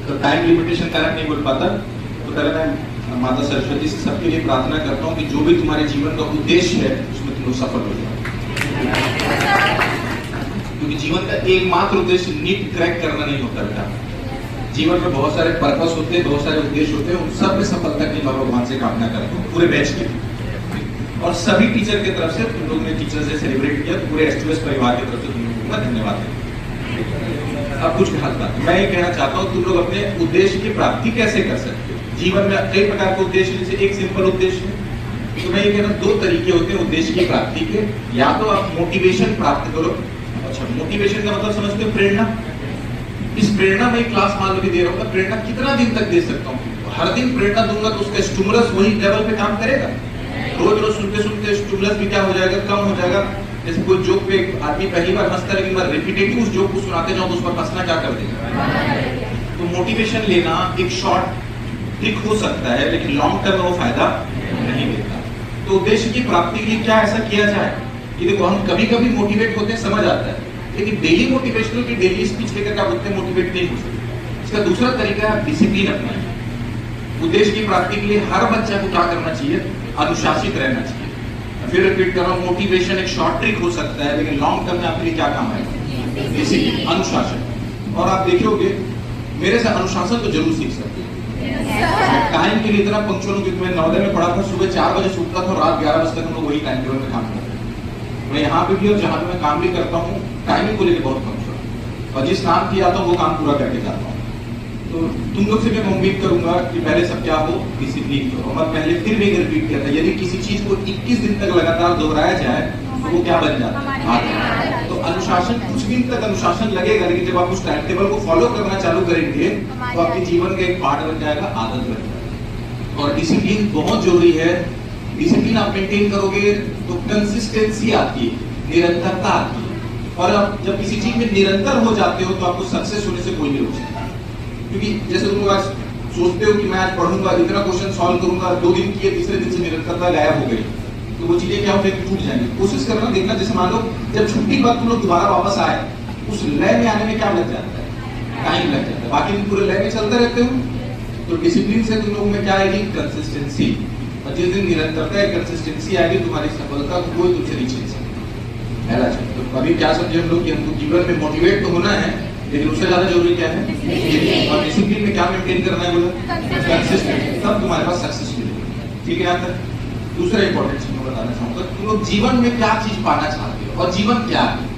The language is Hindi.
तो टाइम लिमिटेशन कारण नहीं बोल पाता। तो पहले मैं माता सरस्वती से सबके लिए प्रार्थना करता हूँ कि जो भी तुम्हारे जीवन का उद्देश्य है उसमें तुम लोग सफल हो जाओ, क्योंकि जीवन का एकमात्र उद्देश्य नीट क्रैक करना नहीं होता बेटा। जीवन में बहुत सारे पर्पस होते हैं, बहुत सारे उद्देश्य होते हैं, उन सब में सफलता के लिए मैं भगवान से कामना करता हूँ पूरे बैच के। और सभी टीचर की तरफ से तुम लोगों ने टीचर से सेलिब्रेट किया, पूरे एसटीएस परिवार की तरफ से तुम लोगों का धन्यवाद है। अब कुछ खास बात मैं ये कहना चाहता हूँ, तुम लोग अपने उद्देश्य की प्राप्ति कैसे कर सकते हो। जीवन में कई प्रकार के उद्देश्य, जैसे एक सिंपल उद्देश्य है, तो मैं ये कह रहा हूँ दो तरीके होते हैं उद्देश्य की प्राप्ति के। या तो आप मोटिवेशन प्राप्त करो। अच्छा, मोटिवेशन का मतलब समझते हो, प्रेरणा। इस प्रेरणा में क्लास मान लो भी दे रहा हूँ, प्रेरणा कितना दिन तक दे सकता हूँ। हर दिन प्रेरणा दूंगा तो उसका स्टिमुलस वही लेवल पे काम करेगा। रोज रोज सुनते सुनते स्टिमुलस भी क्या हो जाएगा, कम हो जाएगा। जैसे कोई जोक पे आदमी पहली बार हंसता है, लेकिन बार रिपीटेटिव उस जोक को सुनाते जाओ तो उस पर हंसना क्या कर देगा। तो मोटिवेशन लेना एक शॉर्ट ट्रिक हो सकता है, लेकिन लॉन्ग टर्म में वो फायदा नहीं देता। तो उद्देश्य की प्राप्ति के लिए क्या ऐसा किया जाए कि देखो, हम कभी कभी मोटिवेट होते हैं, समझ आता है, लेकिन डेली मोटिवेशनल की डेली स्पीच लेकर क्या बोलते हैं, मोटिवेट नहीं हो सकते। इसका दूसरा तरीका है डिसिप्लिन अपनाना। उद्देश्य की प्राप्ति के लिए हर बच्चा को क्या करना चाहिए, अनुशासित रहना चाहिए। फिर रिपीट कर रहा हूं, मोटिवेशन एक शॉर्ट ट्रिक हो सकता है, लेकिन लॉन्ग टर्म में आपके लिए क्या काम आएगा, डिसिप्लिन, अनुशासन। और आप देखोगे मेरे से अनुशासन तो जरूर सीख सकते हैं। टाइम के लिए इतना पंक्चुअल हूं कि मैं नवोदय में पढ़ा था, सुबह 4 बजे सूखता था और रात 11 बजे तक हम लोग वही टाइम टेबल में काम करते हैं। मैं यहाँ पे भी और जहाँ पे मैं काम भी करता हूँ, टाइमिंग को लेकर बहुत पंक्चुअल, और जिस काम किया था वो काम पूरा करके जाता हूँ। तो तुम लोग से भी मैं उम्मीद करूंगा कि पहले सब क्या हो, डिसिप्लिन करो। और पहले फिर भी रिपीट किया था, यदि किसी चीज को 21 दिन तक लगातार दोहराया जाए तो वो क्या बन जाता है। तो अनुशासन, कुछ दिन तक अनुशासन लगेगा, लेकिन जब आप उस टाइम टेबल को फॉलो करना चालू करेंगे तो आपके जीवन का एक पार्ट बन जाएगा, आदत बन जाएगा। और डिसिप्लिन बहुत जरूरी है। डिसिप्लिन आप मेंटेन करोगे तो कंसिस्टेंसी आती है, निरंतरता आती है। और आप जब किसी चीज में निरंतर हो जाते हो तो आपको सक्सेस होने से कोई नहीं रोक सकता। क्योंकि जैसे तुम लोग आज सोचते हो कि मैं आज पढ़ूंगा, इतना क्वेश्चन सॉल्व करूंगा, 2 दिन किए, तीसरे दिन से निरंतरता गायब हो गई, तो वो चीजें क्या होती है, टूट जाएंगी। कोशिश करना, देखना, जैसे मान लो जब छुट्टी के बाद तुम लोग दोबारा वापस आए, उस लय में आने में क्या लग जाता है, टाइम लग जाता है। बाकी दिन पूरे लय में चलते रहते हो। तो डिसिप्लिन से तुम लोगों में क्या आएगी, कंसिस्टेंसी। और जिस दिन निरंतरता, कंसिस्टेंसी आएगी, तुम्हारी सफलता को कोई तुमसे नहीं छीन सकता। पहला चीज तो अभी क्या समझे हम लोग कि हमको जीवन में मोटिवेट तो होना है, लेकिन उससे ज्यादा जरूरी क्या है, और डिसिप्लिन में क्या मेंटेन करना है, बोला कंसिस्टेंट, तब तुम्हारे पास सक्सेस मिलेगी। ठीक है। यहाँ तक दूसरा इंपॉर्टेंट चीज मैं बताना चाहूंगा, तुम लोग जीवन में क्या चीज पाना चाहते हो और जीवन क्या है।